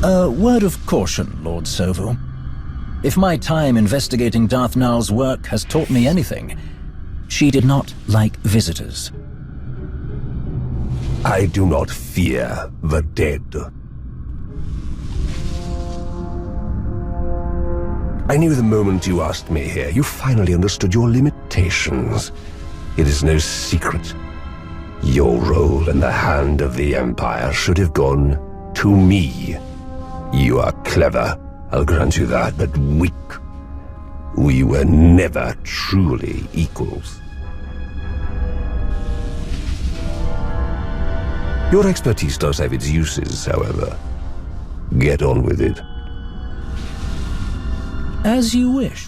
A word of caution, Lord Sovu. If my time investigating Darth Nile's work has taught me anything, she did not like visitors. I do not fear the dead. I knew the moment you asked me here, you finally understood your limitations. It is no secret. Your role in the hand of the Empire should have gone to me. You are clever, I'll grant you that, but weak. We were never truly equals. Your expertise does have its uses, however. Get on with it. As you wish.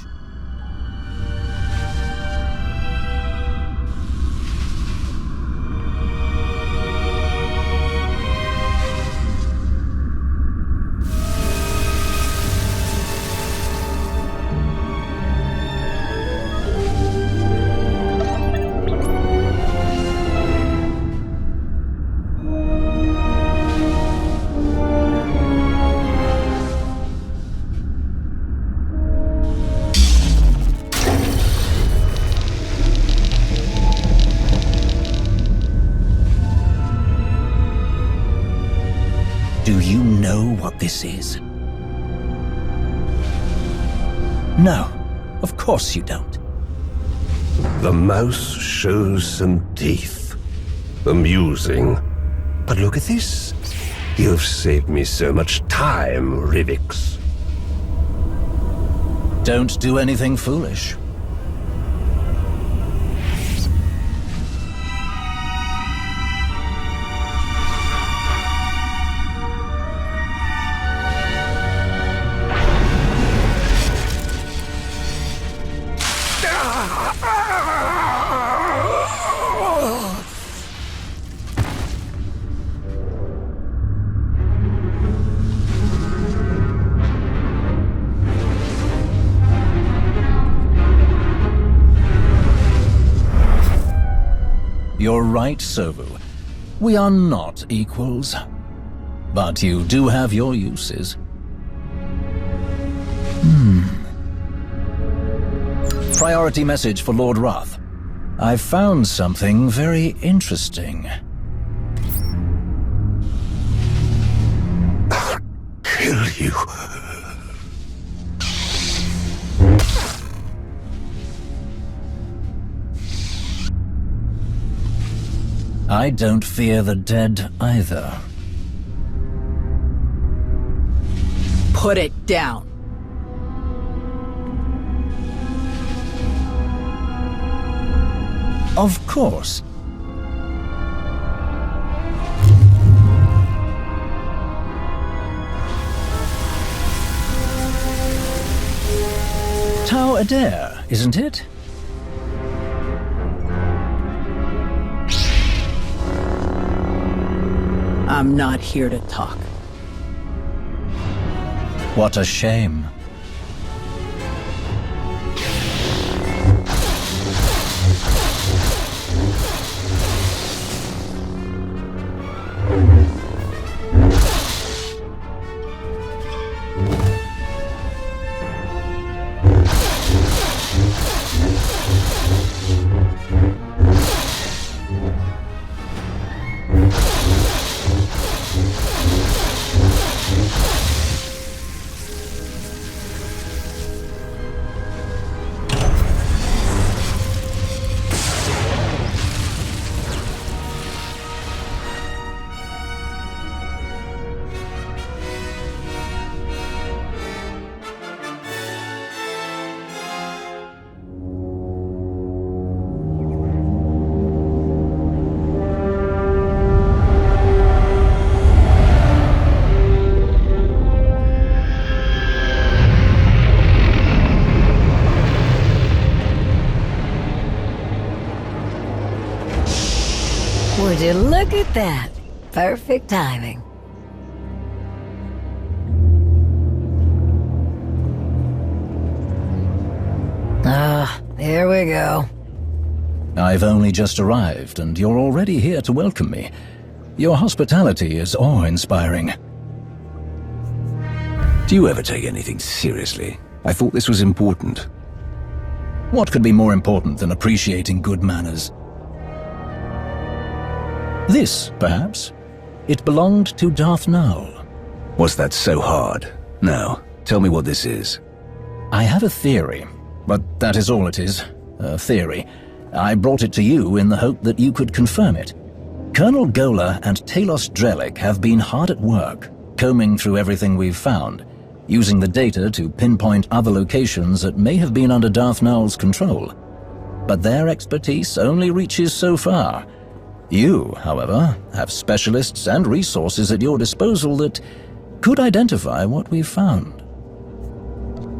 Do you know what this is? No, of course you don't. The mouse shows some teeth. Amusing. But look at this. You've saved me so much time, Rivix. Don't do anything foolish. You're right, Sovu. We are not equals. But you do have your uses. Priority message for Lord Wrath. I've found something very interesting. I'll kill you. I don't fear the dead either. Put it down. Of course. Tau Adair, isn't it? I'm not here to talk. What a shame. Would you look at that? Perfect timing. Here we go. I've only just arrived, and you're already here to welcome me. Your hospitality is awe-inspiring. Do you ever take anything seriously? I thought this was important. What could be more important than appreciating good manners? This, perhaps. It belonged to Darth Nile. Was that so hard? Now, tell me what this is. I have a theory, but that is all it is. A theory. I brought it to you in the hope that you could confirm it. Colonel Gola and Talos Drellick have been hard at work, combing through everything we've found, using the data to pinpoint other locations that may have been under Darth Nile's control. But their expertise only reaches so far. You, however, have specialists and resources at your disposal that could identify what we've found.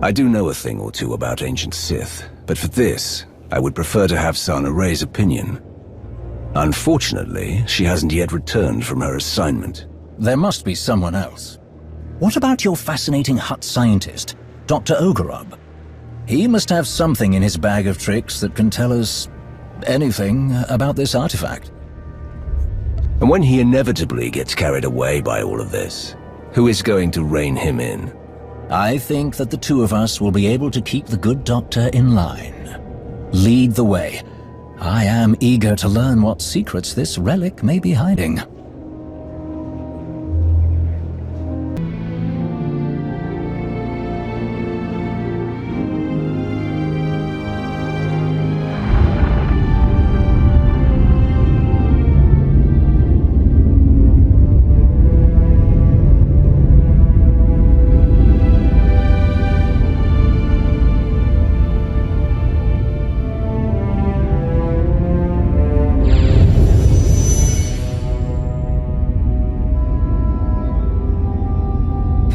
I do know a thing or two about ancient Sith, but for this, I would prefer to have Sana Ray's opinion. Unfortunately, she hasn't yet returned from her assignment. There must be someone else. What about your fascinating Hutt scientist, Dr. Ogorob? He must have something in his bag of tricks that can tell us anything about this artifact. And when he inevitably gets carried away by all of this, who is going to rein him in? I think that the two of us will be able to keep the good doctor in line. Lead the way. I am eager to learn what secrets this relic may be hiding.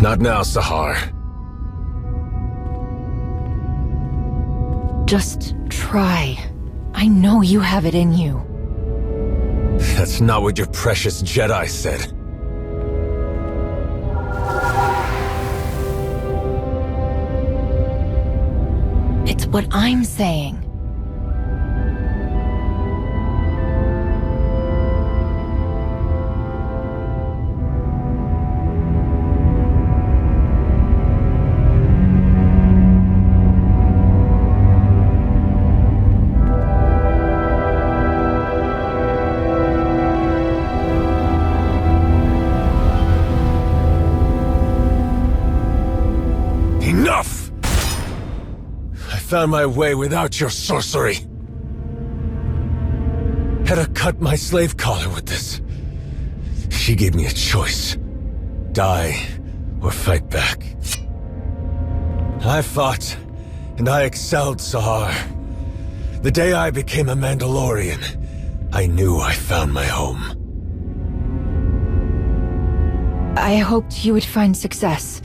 Not now, Sahar. Just try. I know you have it in you. That's not what your precious Jedi said. It's what I'm saying. Enough! I found my way without your sorcery. Had to cut my slave collar with this. She gave me a choice. Die or fight back. I fought, and I excelled, Sahar. The day I became a Mandalorian, I knew I found my home. I hoped you would find success.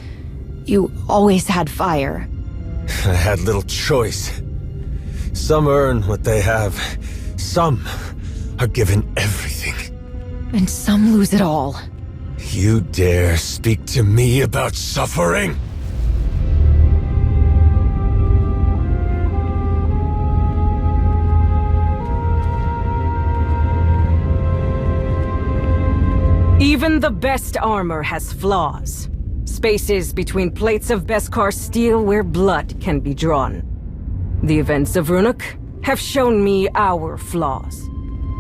You always had fire. I had little choice. Some earn what they have. Some are given everything. And some lose it all. You dare speak to me about suffering? Even the best armor has flaws. Spaces between plates of Beskar steel where blood can be drawn. The events of Runuk have shown me our flaws.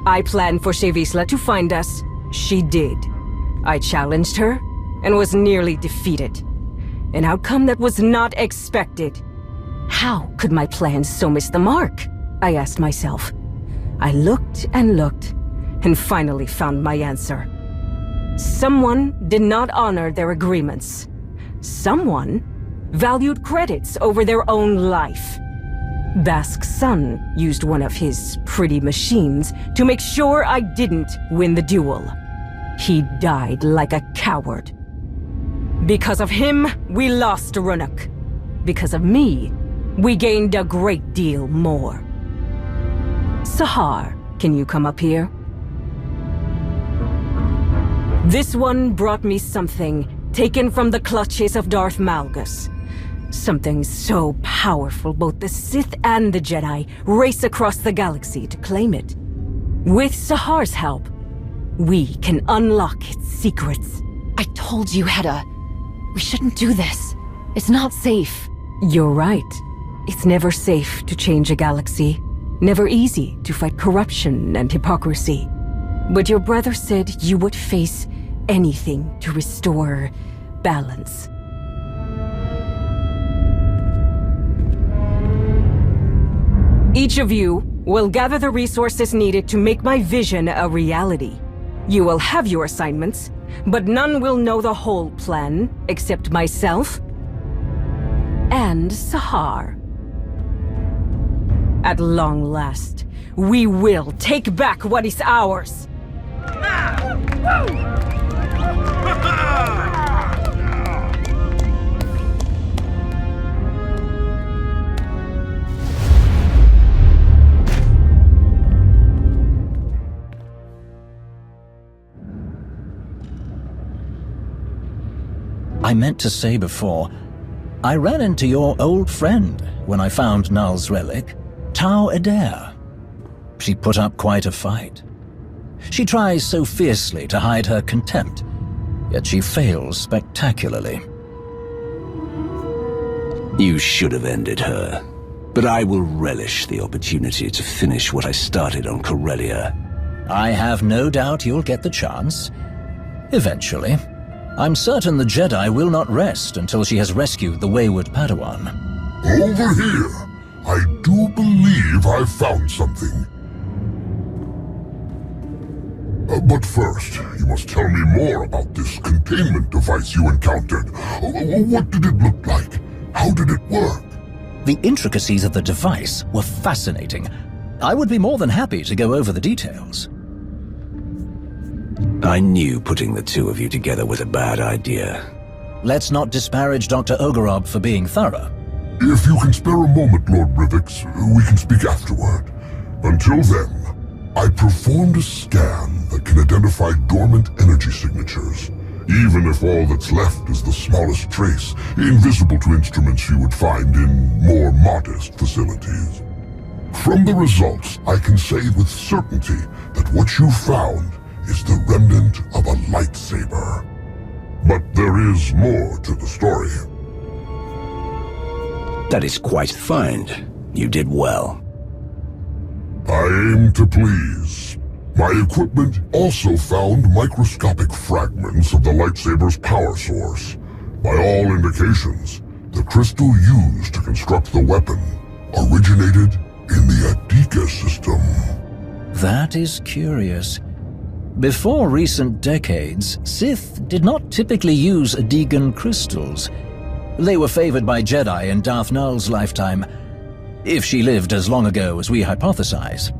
I planned for Shevisla to find us. She did. I challenged her and was nearly defeated. An outcome that was not expected. How could my plans so miss the mark? I asked myself. I looked and finally found my answer. Someone did not honor their agreements. Someone valued credits over their own life. Bask's son used one of his pretty machines to make sure I didn't win the duel. He died like a coward. Because of him, we lost Runuk. Because of me, we gained a great deal more. Sahar, can you come up here? This one brought me something taken from the clutches of Darth Malgus. Something so powerful both the Sith and the Jedi race across the galaxy to claim it. With Sahar's help, we can unlock its secrets. I told you, Hedda. We shouldn't do this. It's not safe. You're right. It's never safe to change a galaxy. Never easy to fight corruption and hypocrisy. But your brother said you would face anything to restore balance. Each of you will gather the resources needed to make my vision a reality. You will have your assignments, but none will know the whole plan except myself and Sahar. At long last, we will take back what is ours. I meant to say before, I ran into your old friend when I found Nile's relic, Tau Adair. She put up quite a fight. She tries so fiercely to hide her contempt, yet she fails spectacularly. You should have ended her, but I will relish the opportunity to finish what I started on Corellia. I have no doubt you'll get the chance. Eventually. I'm certain the Jedi will not rest until she has rescued the wayward Padawan. Over here! I do believe I've found something. But first, you must tell me more about this containment device you encountered. What did it look like? How did it work? The intricacies of the device were fascinating. I would be more than happy to go over the details. I knew putting the two of you together was a bad idea. Let's not disparage Dr. Ogorob for being thorough. If you can spare a moment, Lord Rivix, we can speak afterward. Until then, I performed a scan that can identify dormant energy signatures, even if all that's left is the smallest trace, invisible to instruments you would find in more modest facilities. From the results, I can say with certainty that what you found is the remnant of a lightsaber. But there is more to the story. That is quite the find. You did well. I aim to please. My equipment also found microscopic fragments of the lightsaber's power source. By all indications, the crystal used to construct the weapon originated in the Adika system. That is curious. Before recent decades, Sith did not typically use Adigan crystals. They were favored by Jedi in Darth Nile's lifetime, if she lived as long ago as we hypothesize.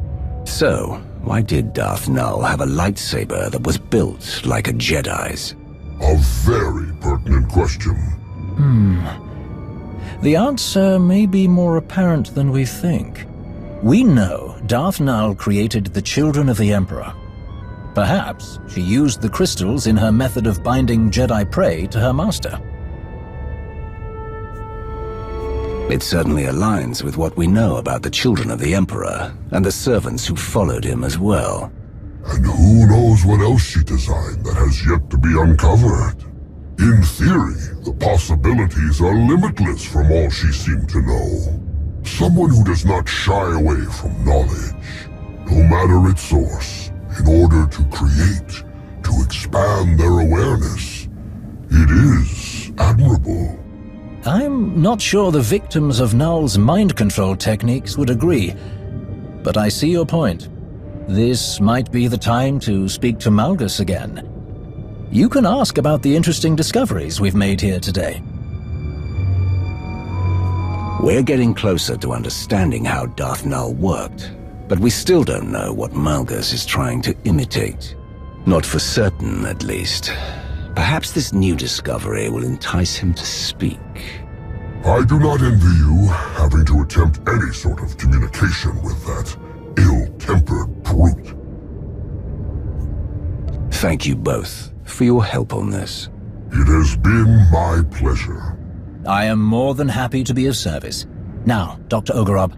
So, why did Darth Nile have a lightsaber that was built like a Jedi's? A very pertinent question. The answer may be more apparent than we think. We know Darth Nile created the children of the Emperor. Perhaps she used the crystals in her method of binding Jedi prey to her master. It certainly aligns with what we know about the children of the Emperor, and the servants who followed him as well. And who knows what else she designed that has yet to be uncovered? In theory, the possibilities are limitless from all she seemed to know. Someone who does not shy away from knowledge, no matter its source, in order to create, to expand their awareness. It is admirable. I'm not sure the victims of Nile's mind control techniques would agree, but I see your point. This might be the time to speak to Malgus again. You can ask about the interesting discoveries we've made here today. We're getting closer to understanding how Darth Nile worked, but we still don't know what Malgus is trying to imitate. Not for certain, at least. Perhaps this new discovery will entice him to speak. I do not envy you having to attempt any sort of communication with that ill-tempered brute. Thank you both for your help on this. It has been my pleasure. I am more than happy to be of service. Now, Dr. Ogorob,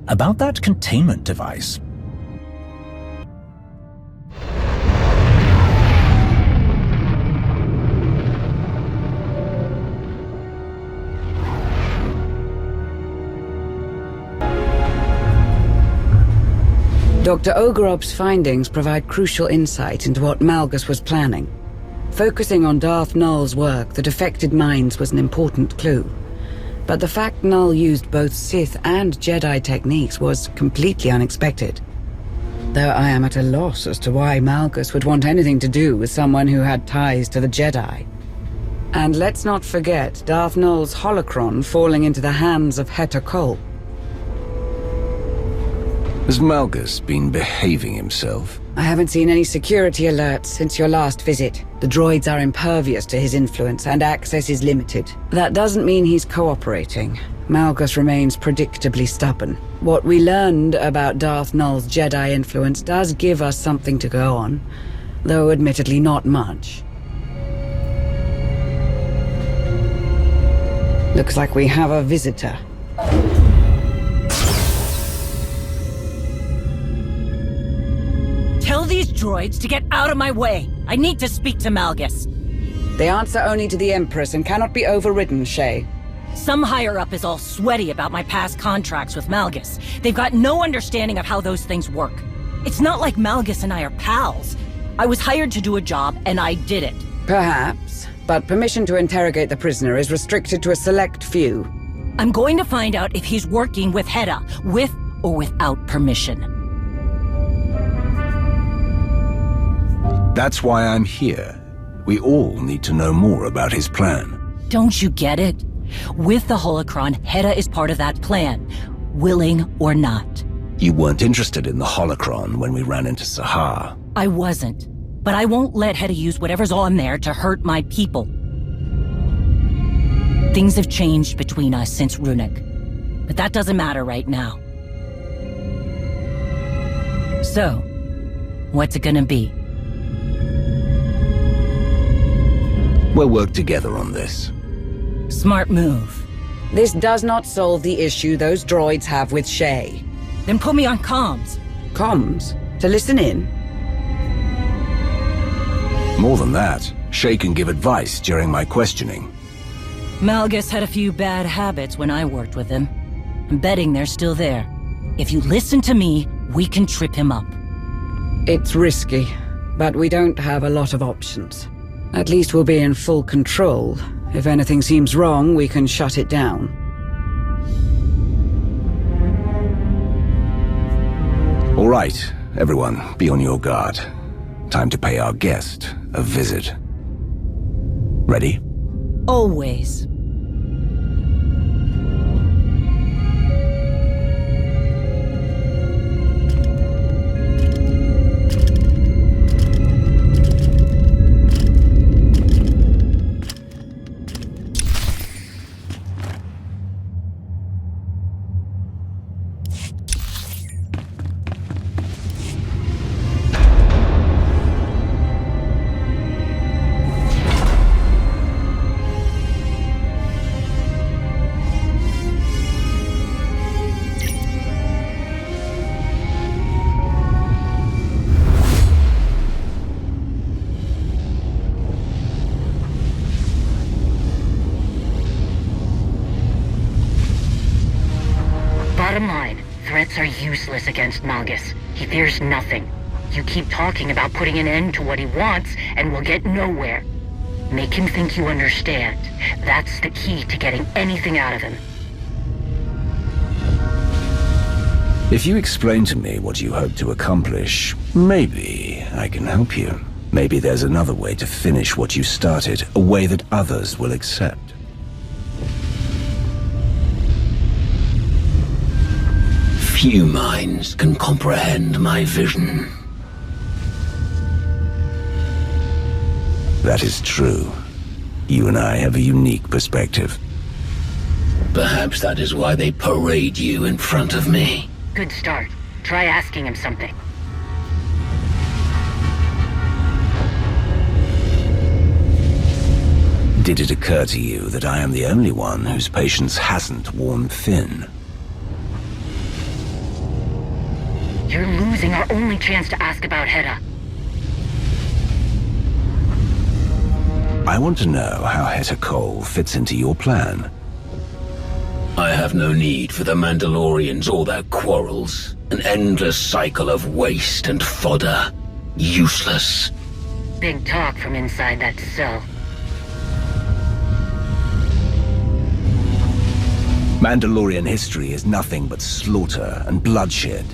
about that containment device. Dr. Ogorop's findings provide crucial insight into what Malgus was planning. Focusing on Darth Nile's work that affected minds was an important clue. But the fact Nile used both Sith and Jedi techniques was completely unexpected. Though I am at a loss as to why Malgus would want anything to do with someone who had ties to the Jedi. And let's not forget Darth Nile's holocron falling into the hands of Heta Kol. Has Malgus been behaving himself? I haven't seen any security alerts since your last visit. The droids are impervious to his influence and access is limited. That doesn't mean he's cooperating. Malgus remains predictably stubborn. What we learned about Darth Nile's Jedi influence does give us something to go on, though admittedly not much. Looks like we have a visitor. Tell these droids to get out of my way. I need to speak to Malgus. They answer only to the Empress and cannot be overridden, Shay. Some higher-up is all sweaty about my past contracts with Malgus. They've got no understanding of how those things work. It's not like Malgus and I are pals. I was hired to do a job, and I did it. Perhaps, but permission to interrogate the prisoner is restricted to a select few. I'm going to find out if he's working with Heta, with or without permission. That's why I'm here. We all need to know more about his plan. Don't you get it? With the holocron, Heta is part of that plan, willing or not. You weren't interested in the holocron when we ran into Sahar. I wasn't, but I won't let Heta use whatever's on there to hurt my people. Things have changed between us since Runic, but that doesn't matter right now. So, what's it gonna be? We'll work together on this. Smart move. This does not solve the issue those droids have with Shay. Then put me on comms. Comms? To listen in? More than that, Shay can give advice during my questioning. Malgus had a few bad habits when I worked with him. I'm betting they're still there. If you listen to me, we can trip him up. It's risky, but we don't have a lot of options. At least we'll be in full control. If anything seems wrong, we can shut it down. All right, everyone, be on your guard. Time to pay our guest a visit. Ready? Always. Bottom line, threats are useless against Malgus. He fears nothing. You keep talking about putting an end to what he wants, and we'll get nowhere. Make him think you understand. That's the key to getting anything out of him. If you explain to me what you hope to accomplish, maybe I can help you. Maybe there's another way to finish what you started, a way that others will accept. Few minds can comprehend my vision. That is true. You and I have a unique perspective. Perhaps that is why they parade you in front of me. Good start. Try asking him something. Did it occur to you that I am the only one whose patience hasn't worn thin? You're losing our only chance to ask about Heta. I want to know how Heta Kol fits into your plan. I have no need for the Mandalorians or their quarrels. An endless cycle of waste and fodder. Useless. Big talk from inside that cell. Mandalorian history is nothing but slaughter and bloodshed.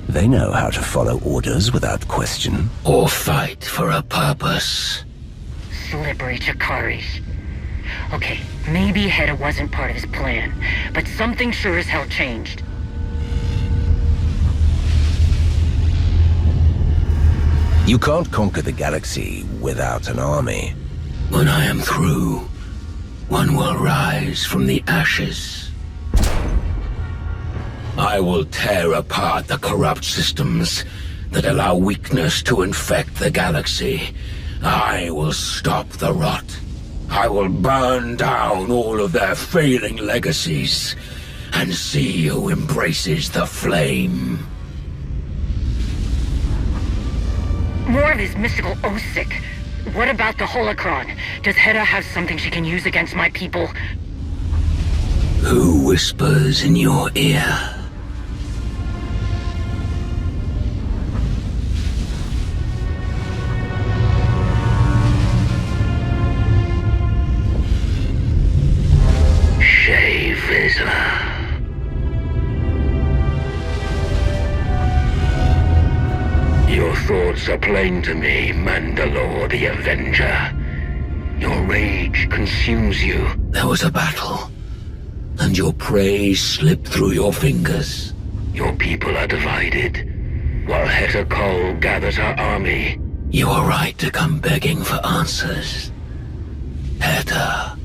They know how to follow orders without question. Or fight for a purpose. Slippery Chikari's. Okay, maybe Hedda wasn't part of his plan, but something sure as hell changed. You can't conquer the galaxy without an army. When I am through, one will rise from the ashes. I will tear apart the corrupt systems that allow weakness to infect the galaxy. I will stop the rot. I will burn down all of their failing legacies and see who embraces the flame. More of his mystical Osic. What about the holocron? Does Hedda have something she can use against my people? Who whispers in your ear? Your thoughts are plain to me, Mandalore the Avenger. Your rage consumes you. There was a battle, and your prey slipped through your fingers. Your people are divided, while Heta Kol gathers her army. You are right to come begging for answers. Heta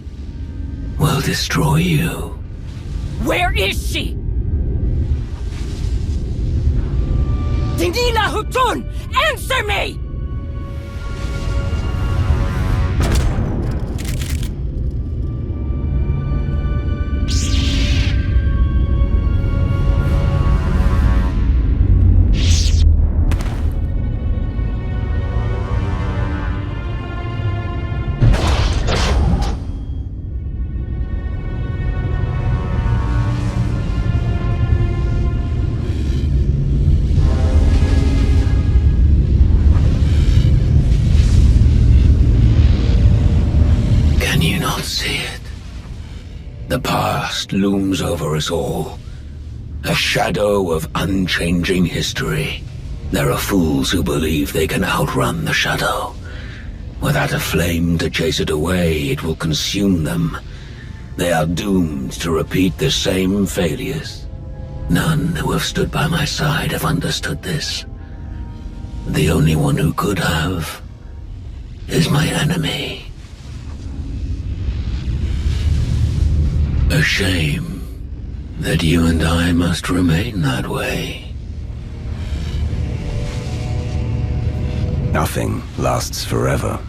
will destroy you. Where is she? Dinila Hutun! Answer me! The past looms over us all, a shadow of unchanging history. There are fools who believe they can outrun the shadow. Without a flame to chase it away, it will consume them. They are doomed to repeat the same failures. None who have stood by my side have understood this. The only one who could have is my enemy. A shame that you and I must remain that way. Nothing lasts forever.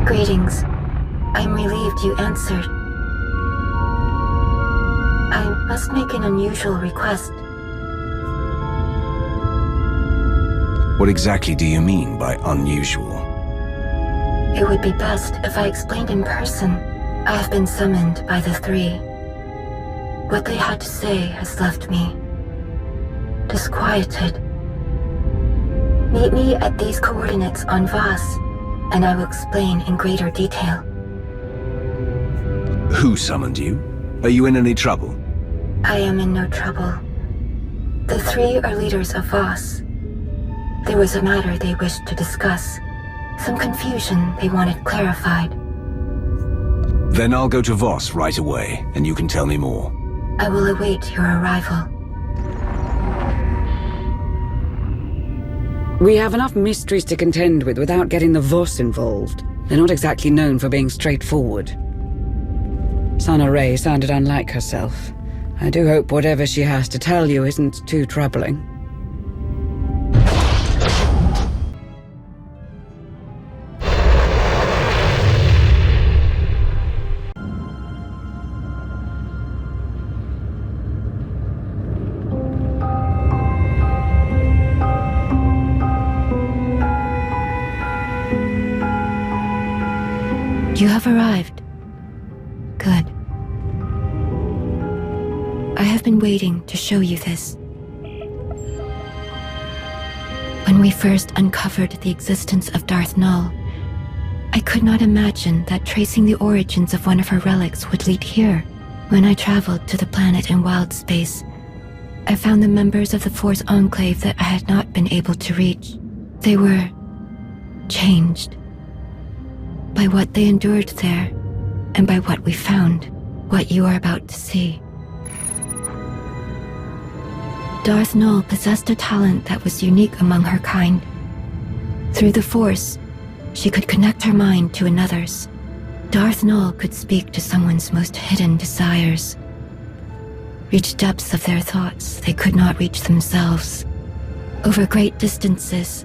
Greetings. I'm relieved you answered. I must make an unusual request. What exactly do you mean by unusual? It would be best if I explained in person. I have been summoned by the three. What they had to say has left me disquieted. Meet me at these coordinates on Voss, and I will explain in greater detail. Who summoned you? Are you in any trouble? I am in no trouble. The three are leaders of Voss. There was a matter they wished to discuss. Some confusion they wanted clarified. Then I'll go to Voss right away, and you can tell me more. I will await your arrival. We have enough mysteries to contend with without getting the Voss involved. They're not exactly known for being straightforward. Sana Ray sounded unlike herself. I do hope whatever she has to tell you isn't too troubling. You have arrived. Good. I have been waiting to show you this. When we first uncovered the existence of Darth Nile, I could not imagine that tracing the origins of one of her relics would lead here. When I traveled to the planet in wild space, I found the members of the Force Enclave that I had not been able to reach. They were changed by what they endured there, and by what we found, what you are about to see. Darth Nile possessed a talent that was unique among her kind. Through the Force, she could connect her mind to another's. Darth Nile could speak to someone's most hidden desires, reach depths of their thoughts they could not reach themselves. Over great distances,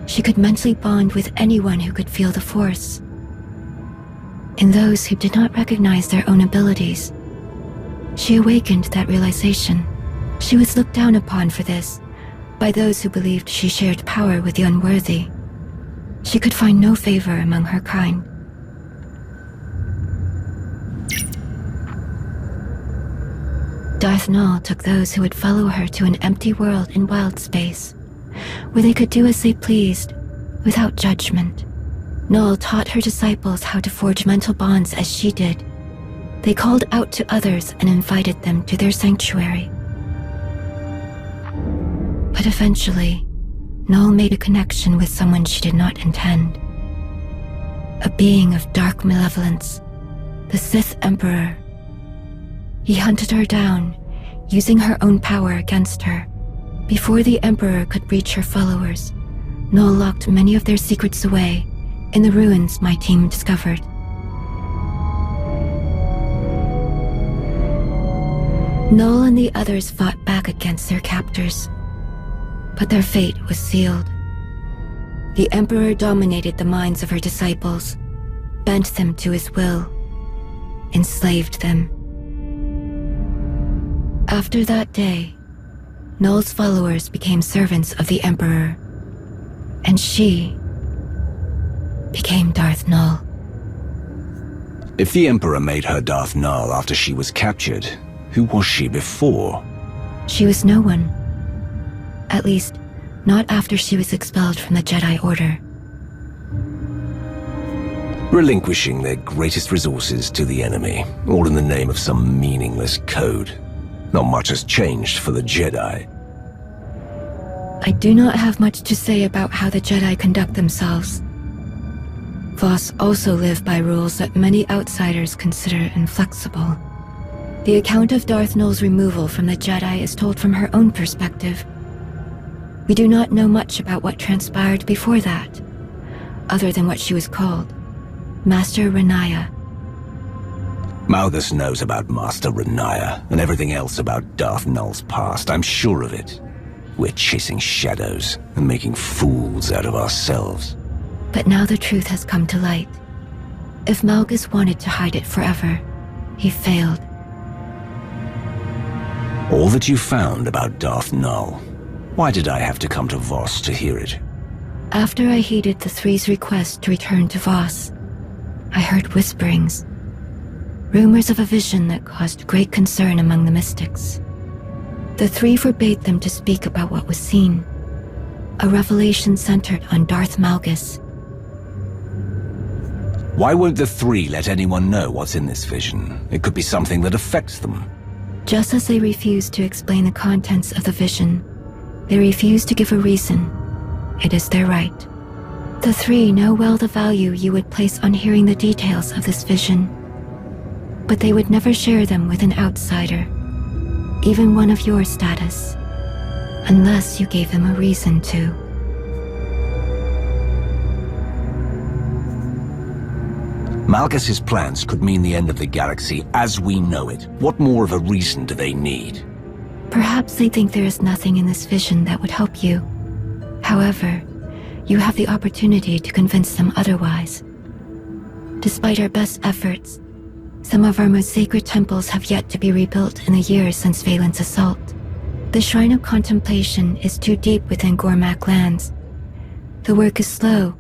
she could mentally bond with anyone who could feel the Force. In those who did not recognize their own abilities, she awakened that realization. She was looked down upon for this by those who believed she shared power with the unworthy. She could find no favor among her kind. Darth Nile took those who would follow her to an empty world in wild space, where they could do as they pleased, without judgment. Nile taught her disciples how to forge mental bonds as she did. They called out to others and invited them to their sanctuary. But eventually, Nile made a connection with someone she did not intend. A being of dark malevolence, the Sith Emperor. He hunted her down, using her own power against her. Before the Emperor could reach her followers, Nile locked many of their secrets away in the ruins my team discovered. Nile and the others fought back against their captors, but their fate was sealed. The Emperor dominated the minds of her disciples, bent them to his will, enslaved them. After that day, Nile's followers became servants of the Emperor, and she became Darth Nile. If the Emperor made her Darth Nile after she was captured, who was she before? She was no one. At least, not after she was expelled from the Jedi Order. Relinquishing their greatest resources to the enemy, all in the name of some meaningless code. Not much has changed for the Jedi. I do not have much to say about how the Jedi conduct themselves. Voss also live by rules that many outsiders consider inflexible. The account of Darth Nile's removal from the Jedi is told from her own perspective. We do not know much about what transpired before that, other than what she was called, Master Renaya. Malgus knows about Master Renaya and everything else about Darth Nile's past, I'm sure of it. We're chasing shadows and making fools out of ourselves. But now the truth has come to light. If Malgus wanted to hide it forever, he failed. All that you found about Darth Nile, why did I have to come to Voss to hear it? After I heeded the Three's request to return to Voss, I heard whisperings. Rumors of a vision that caused great concern among the mystics. The Three forbade them to speak about what was seen. A revelation centered on Darth Malgus. Why won't the Three let anyone know what's in this vision? It could be something that affects them. Just as they refused to explain the contents of the vision, they refused to give a reason. It is their right. The Three know well the value you would place on hearing the details of this vision, but they would never share them with an outsider, even one of your status, unless you gave them a reason to. Malgus's plans could mean the end of the galaxy as we know it. What more of a reason do they need? Perhaps they think there is nothing in this vision that would help you. However, you have the opportunity to convince them otherwise. Despite our best efforts, some of our most sacred temples have yet to be rebuilt in the years since Valen's assault. The Shrine of Contemplation is too deep within Gormak lands. The work is slow,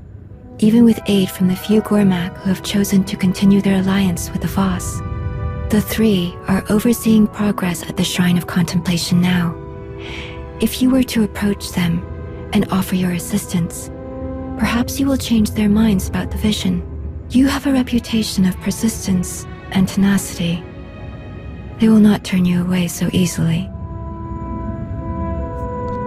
even with aid from the few Gormak who have chosen to continue their alliance with the Voss. The three are overseeing progress at the Shrine of Contemplation now. If you were to approach them and offer your assistance, perhaps you will change their minds about the vision. You have a reputation of persistence and tenacity. They will not turn you away so easily.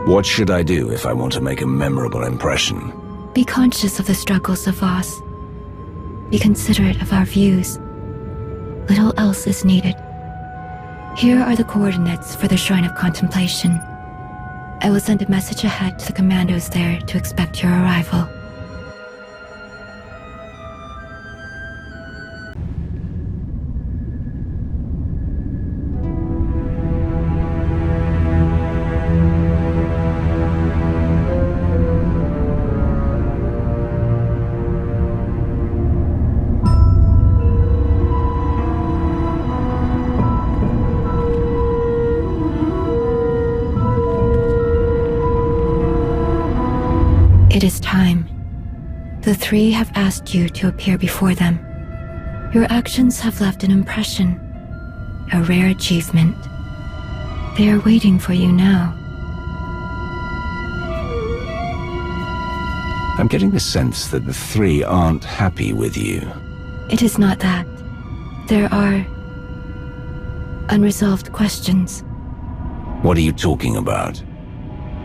What should I do if I want to make a memorable impression? Be conscious of the struggles of Voss. Be considerate of our views. Little else is needed. Here are the coordinates for the Shrine of Contemplation. I will send a message ahead to the commandos there to expect your arrival. It is time. The three have asked you to appear before them. Your actions have left an impression, a rare achievement. They are waiting for you now. I'm getting the sense that the three aren't happy with you. It is not that. There are unresolved questions. What are you talking about?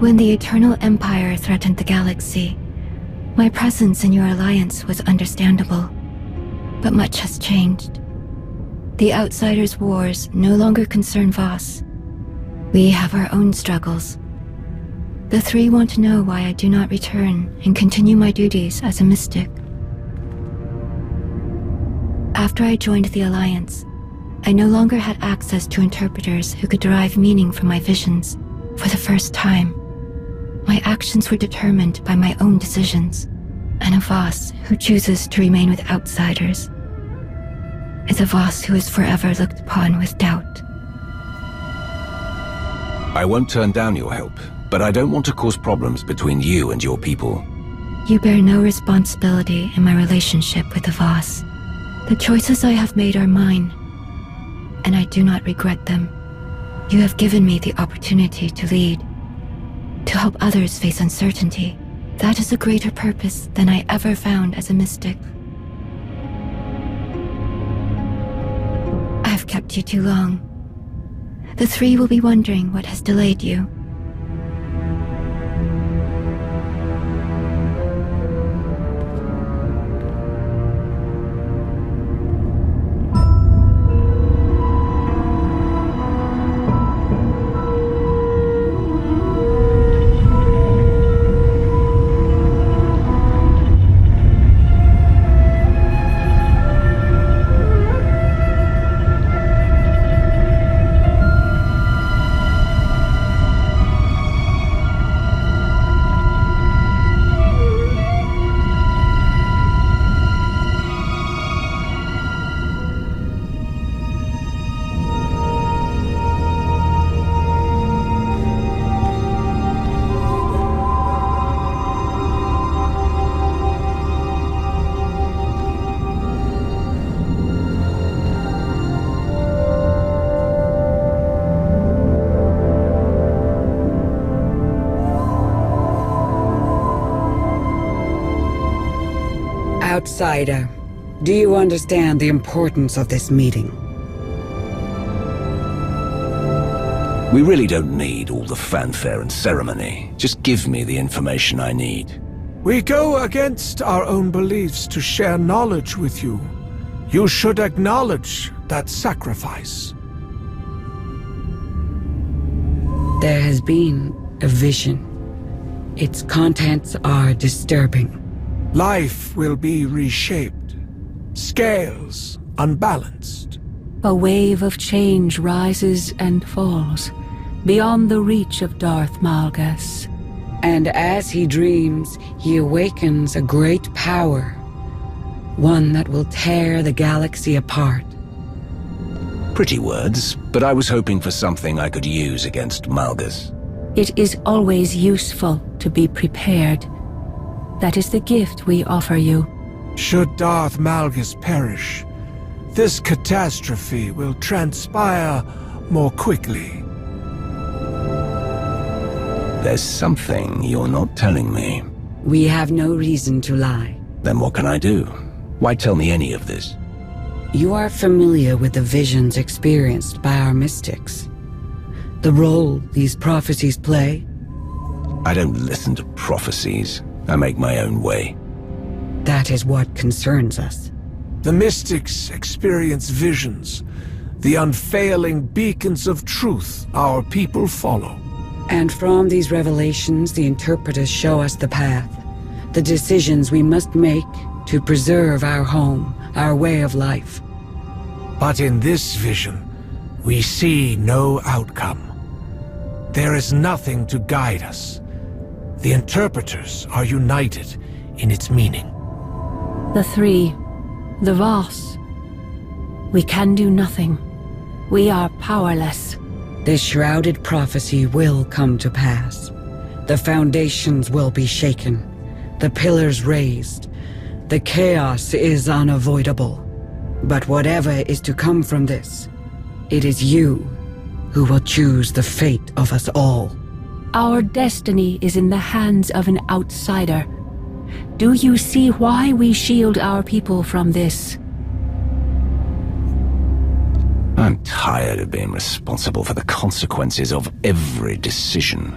When the Eternal Empire threatened the galaxy, my presence in your alliance was understandable. But much has changed. The Outsiders' wars no longer concern Voss. We have our own struggles. The three want to know why I do not return and continue my duties as a mystic. After I joined the Alliance, I no longer had access to interpreters who could derive meaning from my visions. For the first time, my actions were determined by my own decisions, and a Voss who chooses to remain with outsiders is a Voss who is forever looked upon with doubt. I won't turn down your help, but I don't want to cause problems between you and your people. You bear no responsibility in my relationship with the Voss. The choices I have made are mine, and I do not regret them. You have given me the opportunity to lead, to help others face uncertainty. That is a greater purpose than I ever found as a mystic. I have kept you too long. The three will be wondering what has delayed you. Outsider, do you understand the importance of this meeting? We really don't need all the fanfare and ceremony. Just give me the information I need. We go against our own beliefs to share knowledge with you. You should acknowledge that sacrifice. There has been a vision. Its contents are disturbing. Life will be reshaped. Scales unbalanced. A wave of change rises and falls, beyond the reach of Darth Malgus. And as he dreams, he awakens a great power. One that will tear the galaxy apart. Pretty words, but I was hoping for something I could use against Malgus. It is always useful to be prepared. That is the gift we offer you. Should Darth Malgus perish, this catastrophe will transpire more quickly. There's something you're not telling me. We have no reason to lie. Then what can I do? Why tell me any of this? You are familiar with the visions experienced by our mystics. The role these prophecies play? I don't listen to prophecies. I make my own way. That is what concerns us. The mystics experience visions, the unfailing beacons of truth our people follow. And from these revelations, the interpreters show us the path, the decisions we must make to preserve our home, our way of life. But in this vision, we see no outcome. There is nothing to guide us. The interpreters are united in its meaning. The three, the Voss. We can do nothing. We are powerless. This shrouded prophecy will come to pass. The foundations will be shaken, the pillars raised. The chaos is unavoidable. But whatever is to come from this, it is you who will choose the fate of us all. Our destiny is in the hands of an outsider. Do you see why we shield our people from this? I'm tired of being responsible for the consequences of every decision.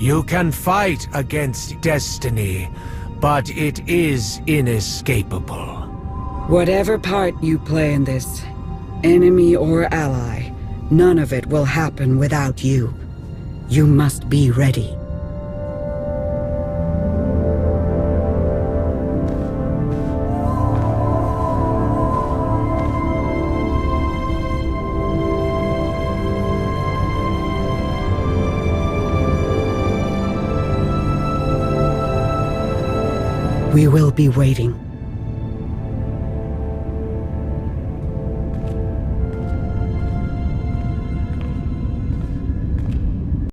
You can fight against destiny, but it is inescapable. Whatever part you play in this, enemy or ally, none of it will happen without you. You must be ready. We will be waiting.